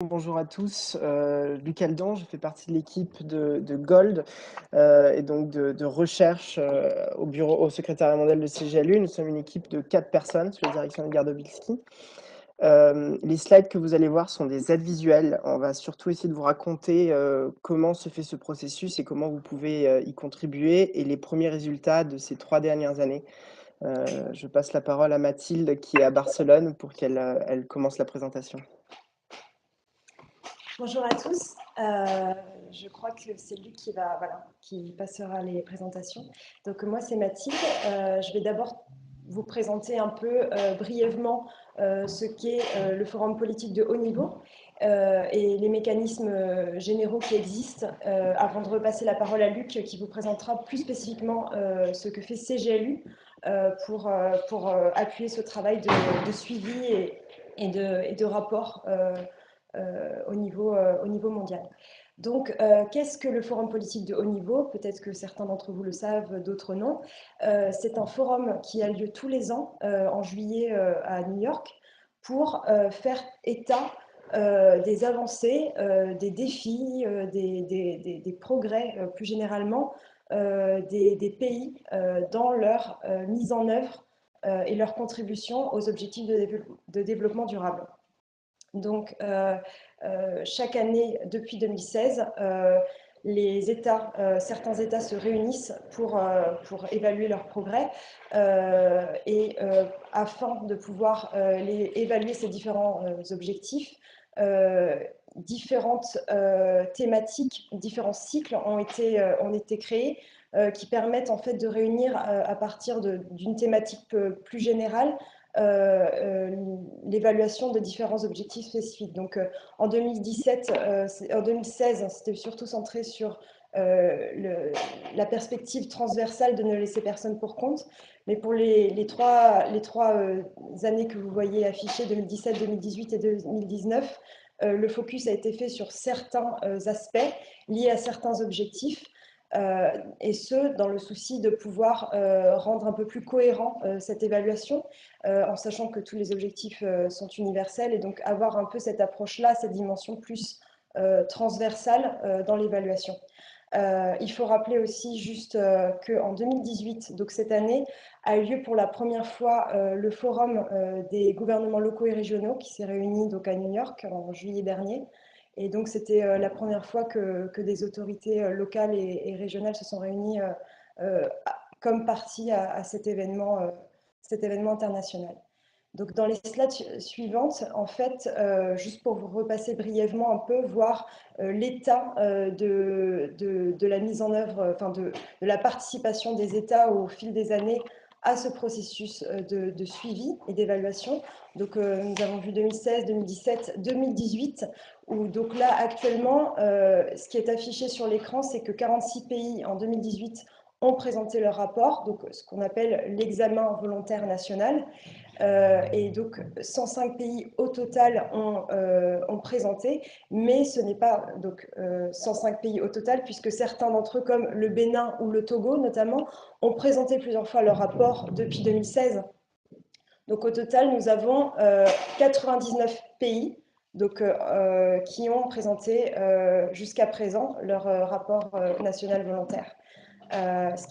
Bonjour à tous, Luc Aldan, je fais partie de l'équipe de Gold et donc de recherche au secrétariat mondial de CGLU. Nous sommes une équipe de 4 personnes sous la direction de Gardo Bilski. Les slides que vous allez voir sont des aides visuelles. On va surtout essayer de vous raconter comment se fait ce processus et comment vous pouvez y contribuer et les premiers résultats de ces 3 dernières années. Je passe la parole à Mathilde qui est à Barcelone pour qu'elle elle commence la présentation. Bonjour à tous, je crois que c'est Luc qui passera les présentations. Donc moi c'est Mathilde, je vais d'abord vous présenter un peu brièvement ce qu'est le forum politique de haut niveau et les mécanismes généraux qui existent avant de repasser la parole à Luc qui vous présentera plus spécifiquement ce que fait CGLU pour appuyer ce travail de suivi et de rapport au niveau mondial. Donc, qu'est-ce que le Forum politique de haut niveau? Peut-être que certains d'entre vous le savent, d'autres non. C'est un forum qui a lieu tous les ans, en juillet à New York, pour faire état des avancées, des défis, des progrès plus généralement des pays dans leur mise en œuvre et leur contribution aux objectifs de développement durable. Donc, chaque année, depuis 2016, certains États se réunissent pour évaluer leurs progrès afin de pouvoir évaluer ces différents objectifs. Différentes thématiques, différents cycles ont été créés qui permettent en fait de réunir à partir d'une thématique plus générale l'évaluation de différents objectifs spécifiques. Donc, en 2016, c'était surtout centré sur la perspective transversale de ne laisser personne pour compte. Mais pour les trois années que vous voyez affichées, 2017, 2018 et 2019, le focus a été fait sur certains aspects liés à certains objectifs. Et ce, dans le souci de pouvoir rendre un peu plus cohérent cette évaluation, en sachant que tous les objectifs sont universels, et donc avoir un peu cette approche-là, cette dimension plus transversale dans l'évaluation. Il faut rappeler aussi juste qu'en 2018, donc cette année, a eu lieu pour la première fois le forum des gouvernements locaux et régionaux qui s'est réuni donc à New York en juillet dernier. Et donc, c'était la première fois que des autorités locales et régionales se sont réunies comme partie à cet événement international. Donc, dans les slides suivantes, en fait, juste pour vous repasser brièvement un peu, voir l'état de la mise en œuvre, enfin de la participation des États au fil des années à ce processus de suivi et d'évaluation. Donc, nous avons vu 2016, 2017, 2018, où donc là, actuellement, ce qui est affiché sur l'écran, c'est que 46 pays en 2018 ont présenté leur rapport, donc ce qu'on appelle l'examen volontaire national. Et donc 105 pays au total ont présenté, mais ce n'est pas donc 105 pays au total, puisque certains d'entre eux, comme le Bénin ou le Togo notamment, ont présenté plusieurs fois leur rapport depuis 2016. Donc au total, nous avons 99 pays donc, qui ont présenté jusqu'à présent leur rapport national volontaire. Ce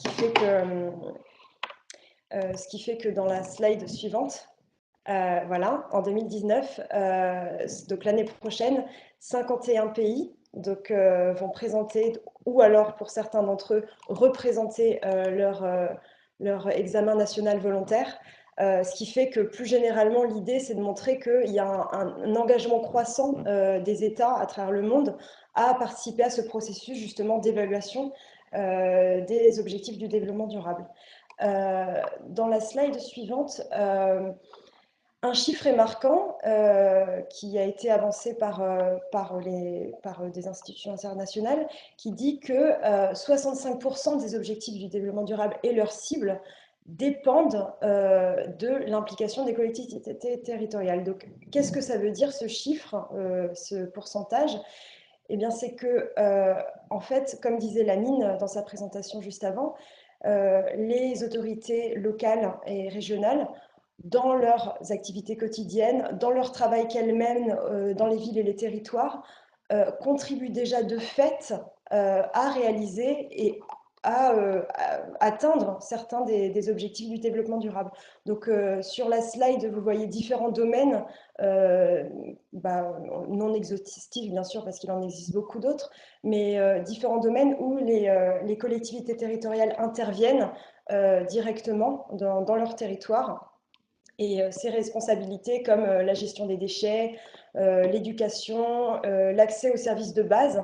qui fait que dans la slide suivante, voilà, en 2019, donc l'année prochaine, 51 pays donc, vont présenter, ou alors pour certains d'entre eux, représenter leur examen national volontaire. Ce qui fait que plus généralement, l'idée, c'est de montrer qu'il y a un engagement croissant des États à travers le monde à participer à ce processus justement d'évaluation des objectifs du développement durable. Dans la slide suivante, un chiffre est marquant qui a été avancé par des institutions internationales qui dit que 65% des objectifs du développement durable et leurs cibles dépendent de l'implication des collectivités territoriales. Donc, qu'est-ce que ça veut dire ce chiffre, ce pourcentage? Eh bien, c'est que, en fait, comme disait Lamine dans sa présentation juste avant, les autorités locales et régionales dans leurs activités quotidiennes, dans leur travail qu'elles mènent dans les villes et les territoires, contribuent déjà de fait à réaliser et à atteindre certains des objectifs du développement durable. Donc sur la slide, vous voyez différents domaines, non exhaustifs bien sûr, parce qu'il en existe beaucoup d'autres, mais différents domaines où les collectivités territoriales interviennent directement dans leur territoire. Et ces responsabilités comme la gestion des déchets, l'éducation, l'accès aux services de base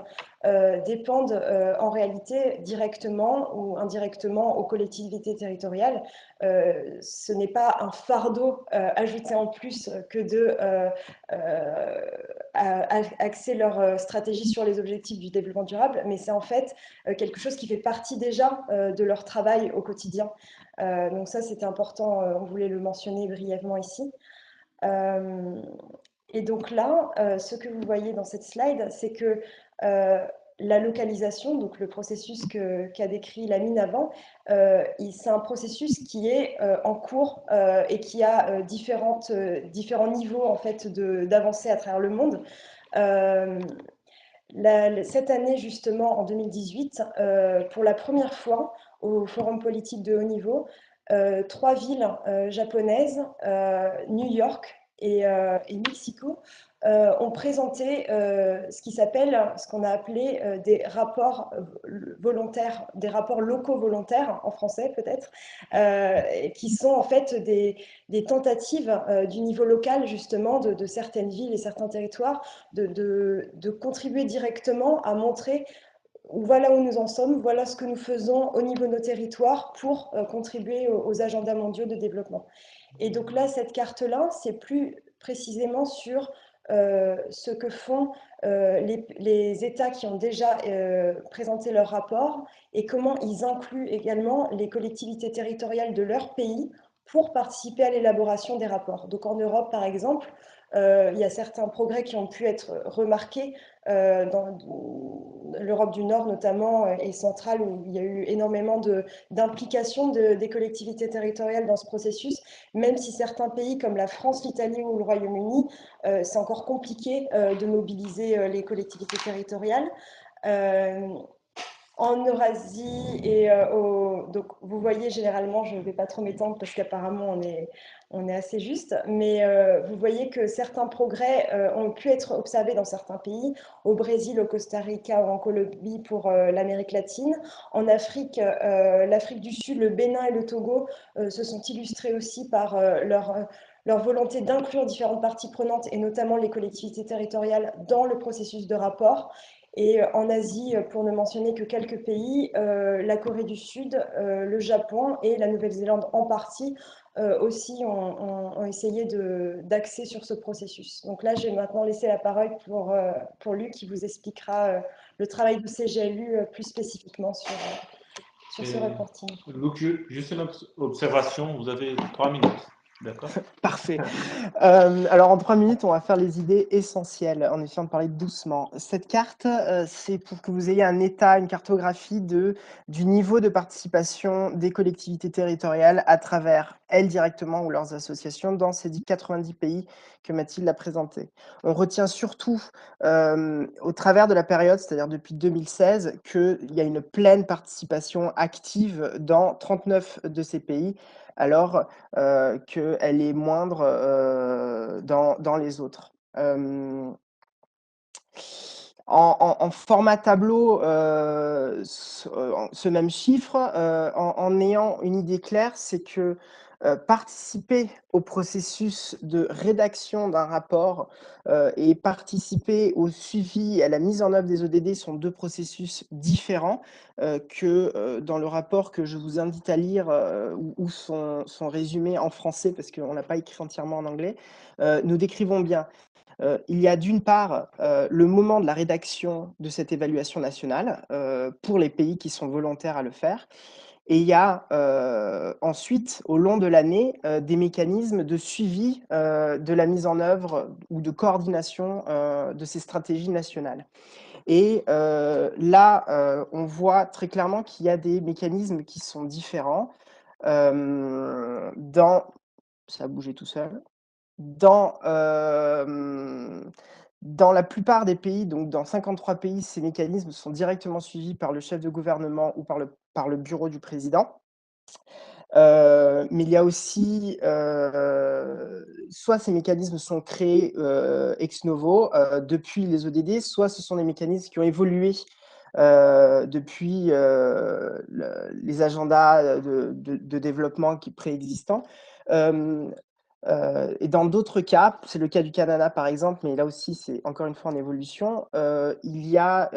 dépendent en réalité directement ou indirectement aux collectivités territoriales. Ce n'est pas un fardeau ajouté en plus que de axer leur stratégie sur les objectifs du développement durable, mais c'est en fait quelque chose qui fait partie déjà de leur travail au quotidien. Donc ça, c'était important, on voulait le mentionner brièvement ici. Et donc là, ce que vous voyez dans cette slide, c'est que la localisation, donc le processus qu'a décrit Lamine avant, c'est un processus qui est en cours et qui a différents niveaux en fait d'avancée à travers le monde. Cette année, justement, en 2018, pour la première fois au Forum politique de haut niveau, trois villes japonaises, New York et Mexico, ont présenté ce qu'on a appelé des rapports volontaires, des rapports locaux volontaires, en français peut-être, qui sont en fait des tentatives du niveau local, justement, de certaines villes et certains territoires de contribuer directement à montrer voilà où nous en sommes, voilà ce que nous faisons au niveau de nos territoires pour contribuer aux agendas mondiaux de développement. Et donc là, cette carte-là, c'est plus précisément sur ce que font les États qui ont déjà présenté leur rapport et comment ils incluent également les collectivités territoriales de leur pays pour participer à l'élaboration des rapports. Donc en Europe, par exemple, il y a certains progrès qui ont pu être remarqués dans l'Europe du Nord notamment et centrale, où il y a eu énormément d'implication des collectivités territoriales dans ce processus, même si certains pays comme la France, l'Italie ou le Royaume-Uni, c'est encore compliqué de mobiliser les collectivités territoriales. En Eurasie donc vous voyez, généralement, je ne vais pas trop m'étendre parce qu'apparemment on est assez juste, mais vous voyez que certains progrès ont pu être observés dans certains pays, au Brésil, au Costa Rica ou en Colombie pour l'Amérique latine. En Afrique, l'Afrique du Sud, le Bénin et le Togo se sont illustrés aussi par leur volonté d'inclure différentes parties prenantes et notamment les collectivités territoriales dans le processus de rapport. Et en Asie, pour ne mentionner que quelques pays, la Corée du Sud, le Japon et la Nouvelle-Zélande en partie aussi ont essayé d'axer sur ce processus. Donc là, je vais maintenant laisser la parole pour Luc qui vous expliquera le travail du CGLU plus spécifiquement sur ce reporting. Donc, juste une observation, vous avez 3 minutes, d'accord? Parfait. Alors en 3 minutes, on va faire les idées essentielles en essayant de parler doucement. Cette carte, c'est pour que vous ayez un état, une cartographie du niveau de participation des collectivités territoriales à travers elles directement ou leurs associations dans ces 90 pays que Mathilde a présentés. On retient surtout au travers de la période, c'est-à-dire depuis 2016, qu'il y a une pleine participation active dans 39 de ces pays, alors qu'elle est moindre dans les autres. En format tableau, ce même chiffre, en ayant une idée claire, c'est que participer au processus de rédaction d'un rapport et participer au suivi et à la mise en œuvre des ODD sont deux processus différents que dans le rapport que je vous invite à lire où sont résumés en français parce qu'on l'a pas écrit entièrement en anglais. Nous décrivons bien. Il y a d'une part le moment de la rédaction de cette évaluation nationale pour les pays qui sont volontaires à le faire. Et il y a ensuite, au long de l'année, des mécanismes de suivi de la mise en œuvre ou de coordination de ces stratégies nationales. Et là, on voit très clairement qu'il y a des mécanismes qui sont différents. Dans ça a bougé tout seul. Dans la plupart des pays, donc dans 53 pays, ces mécanismes sont directement suivis par le chef de gouvernement ou par le bureau du président. Mais il y a aussi, soit ces mécanismes sont créés, ex novo, depuis les ODD, soit ce sont des mécanismes qui ont évolué, depuis, les agendas, de développement qui préexistants. Hem Et dans d'autres cas, c'est le cas du Canada par exemple, mais là aussi c'est encore une fois en évolution, il y a,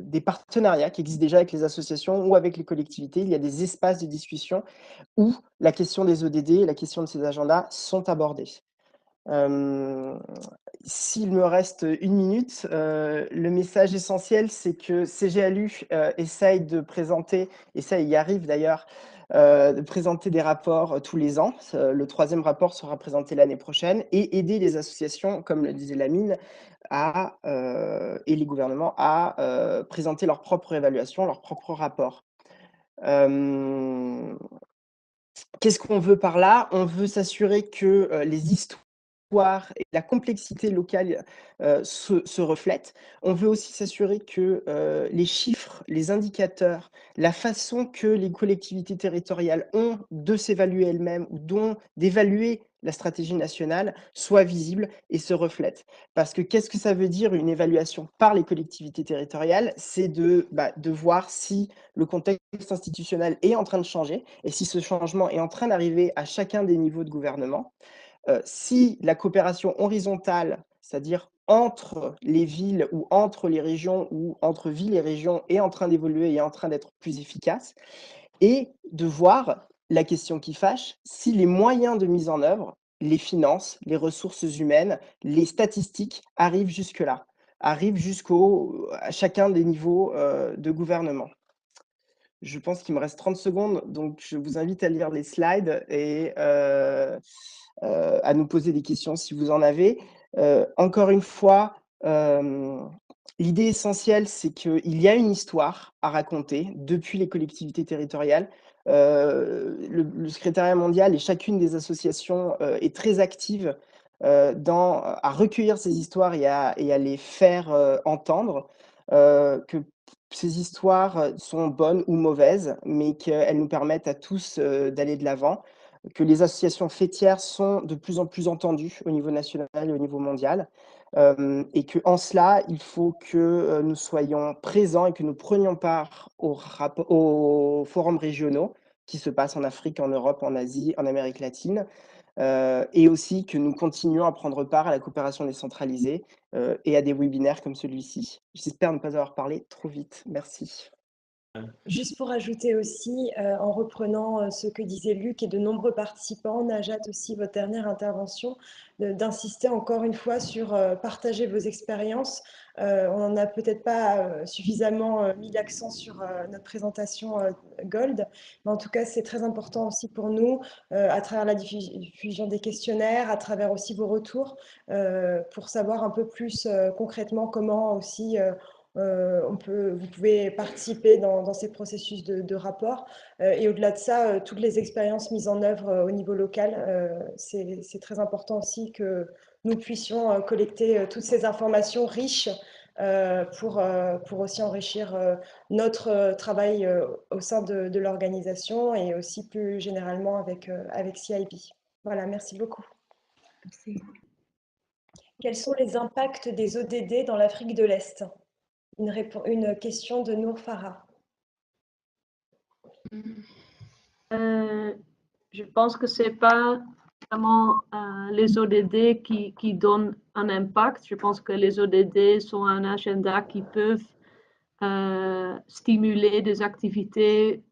des partenariats qui existent déjà avec les associations ou avec les collectivités. Il y a des espaces de discussion où la question des ODD, la question de ces agendas sont abordées. Hem, S'il me reste 1 minute, le message essentiel, c'est que CGLU, essaye de présenter, et ça y arrive d'ailleurs, de présenter des rapports, tous les ans. Le 3e rapport sera présenté l'année prochaine, et aider les associations, comme le disait Lamine, et les gouvernements à, présenter leur propre évaluation, leur propre rapport. Hem Qu'est-ce qu'on veut par là? On veut s'assurer que, les histoires et la complexité locale, se reflètent. On veut aussi s'assurer que, les chiffres, les indicateurs, la façon que les collectivités territoriales ont de s'évaluer elles-mêmes ou d'évaluer la stratégie nationale soient visibles et se reflètent. Parce que qu'est-ce que ça veut dire une évaluation par les collectivités territoriales? C'est de voir si le contexte institutionnel est en train de changer et si ce changement est en train d'arriver à chacun des niveaux de gouvernement. Si la coopération horizontale, c'est-à-dire entre les villes ou entre les régions ou entre villes et régions, est en train d'évoluer et est en train d'être plus efficace, et de voir la question qui fâche, si les moyens de mise en œuvre, les finances, les ressources humaines, les statistiques arrivent jusque-là, arrivent à chacun des niveaux de gouvernement. Je pense qu'il me reste 30 secondes, donc je vous invite à lire les slides et à nous poser des questions si vous en avez. Encore une fois, l'idée essentielle, c'est qu'il y a une histoire à raconter depuis les collectivités territoriales. Le secrétariat mondial et chacune des associations est très active à recueillir ces histoires et à les faire entendre. Que ces histoires sont bonnes ou mauvaises, mais qu'elles nous permettent à tous d'aller de l'avant, que les associations fêtières sont de plus en plus entendues au niveau national et au niveau mondial, et qu'en cela, il faut que nous soyons présents et que nous prenions part aux forums régionaux qui se passent en Afrique, en Europe, en Asie, en Amérique latine, et aussi que nous continuions à prendre part à la coopération décentralisée et à des webinaires comme celui-ci. J'espère ne pas avoir parlé trop vite. Merci. Juste pour ajouter aussi, en reprenant ce que disait Luc et de nombreux participants, Najat aussi, votre dernière intervention, d'insister encore une fois sur partager vos expériences. On n'en a peut-être pas suffisamment mis l'accent sur notre présentation Gold, mais en tout cas, c'est très important aussi pour nous, à travers la diffusion des questionnaires, à travers aussi vos retours, pour savoir un peu plus concrètement comment aussi vous pouvez participer dans ces processus de rapport. Et au-delà de ça, toutes les expériences mises en œuvre au niveau local, c'est très important aussi que nous puissions collecter toutes ces informations riches pour aussi enrichir notre travail au sein de l'organisation et aussi plus généralement avec CIB. Voilà, merci beaucoup. Merci. Quels sont les impacts des ODD dans l'Afrique de l'Est? Une question de Nour Farah. Je pense que ce n'est pas vraiment les ODD qui donnent un impact. Je pense que les ODD sont un agenda qui peuvent stimuler des activités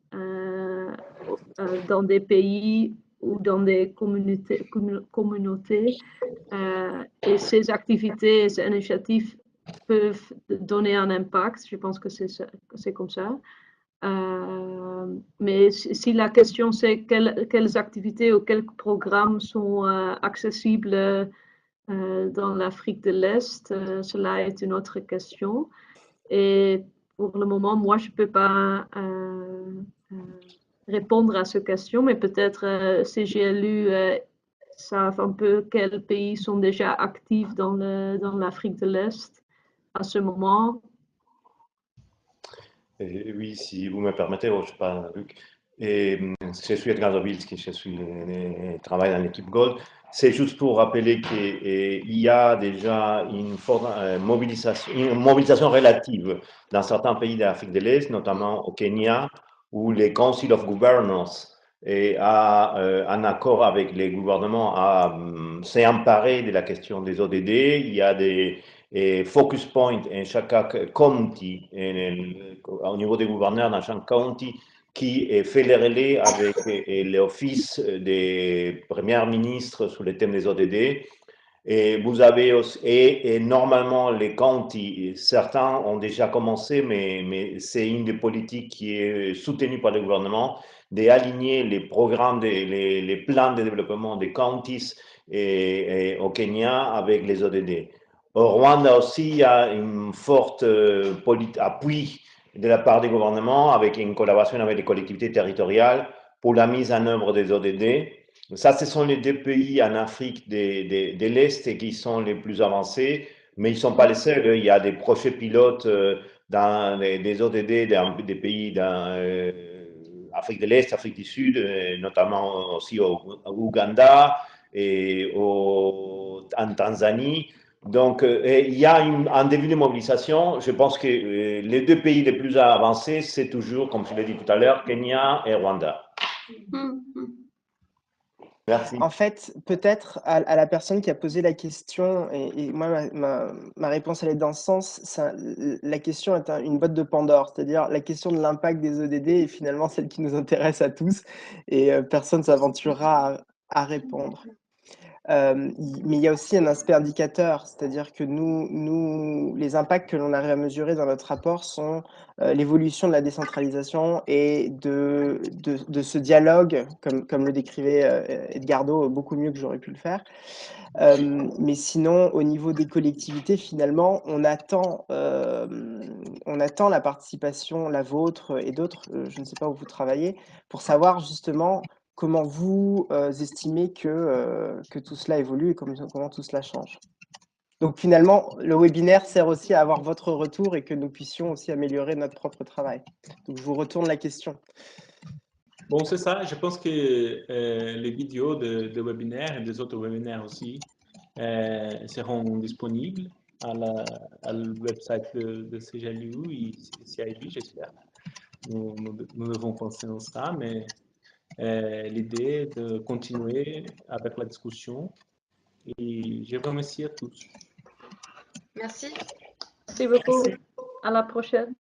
dans des pays ou dans des communautés. Et ces activités, ces initiatives peuvent donner un impact. Je pense que c'est comme ça. Mais si la question c'est quelles activités ou quels programmes sont accessibles dans l'Afrique de l'Est, cela est une autre question. Et pour le moment, moi, je ne peux pas répondre à cette question, mais peut-être CGLU savent un peu quels pays sont déjà actifs dans l'Afrique de l'Est à ce moment? Oui, si vous me permettez, je sais pas, Luc. Je suis Edgar Dobilski, je travaille dans l'équipe Gold. C'est juste pour rappeler qu'il y a déjà une mobilisation relative dans certains pays d'Afrique de l'Est, notamment au Kenya, où les Council of Governors a un accord avec les gouvernements s'est emparé de la question des ODD. Il y a des focus point in chaque county, au niveau des gouverneurs dans chaque county, qui fait les relais avec l'office des premiers ministres sur le thème des ODD. Et vous avez aussi, et normalement, les counties, certains ont déjà commencé, mais c'est une des politiques qui est soutenue par le gouvernement, d'aligner les programmes, les plans de développement des counties au Kenya avec les ODD. Au Rwanda aussi, il y a un fort appui de la part du gouvernement avec une collaboration avec les collectivités territoriales pour la mise en œuvre des ODD. Ça, ce sont les deux pays en Afrique de l'Est qui sont les plus avancés, mais ils ne sont pas les seuls. Il y a des projets pilotes dans des ODD des pays d'Afrique de l'Est, Afrique du Sud, notamment aussi au Ouganda et en Tanzanie. Donc, il y a un début de mobilisation. Je pense que les deux pays les plus avancés, c'est toujours, comme je l'ai dit tout à l'heure, Kenya et Rwanda. Merci. En fait, peut-être à la personne qui a posé la question, et moi, ma réponse, elle est dans ce sens, la question est une boîte de Pandore, c'est-à-dire la question de l'impact des ODD est finalement celle qui nous intéresse à tous, et personne ne s'aventurera à répondre. Mais il y a aussi un aspect indicateur, c'est-à-dire que nous, les impacts que l'on arrive à mesurer dans notre rapport sont l'évolution de la décentralisation et de ce dialogue, comme le décrivait Edgardo beaucoup mieux que j'aurais pu le faire. Mais sinon, au niveau des collectivités, finalement, on attend la participation, la vôtre et d'autres, je ne sais pas où vous travaillez, pour savoir justement comment vous estimez que tout cela évolue et comment tout cela change. Donc finalement, le webinaire sert aussi à avoir votre retour et que nous puissions aussi améliorer notre propre travail. Donc je vous retourne la question. Bon, c'est ça. Je pense que les vidéos de webinaires et des autres webinaires aussi seront disponibles à le website de CGLU et CIB, j'espère. Nous devons penser dans ça, mais l'idée est de continuer avec la discussion. Et je vous remercie à tous. Merci. Merci beaucoup. À la prochaine.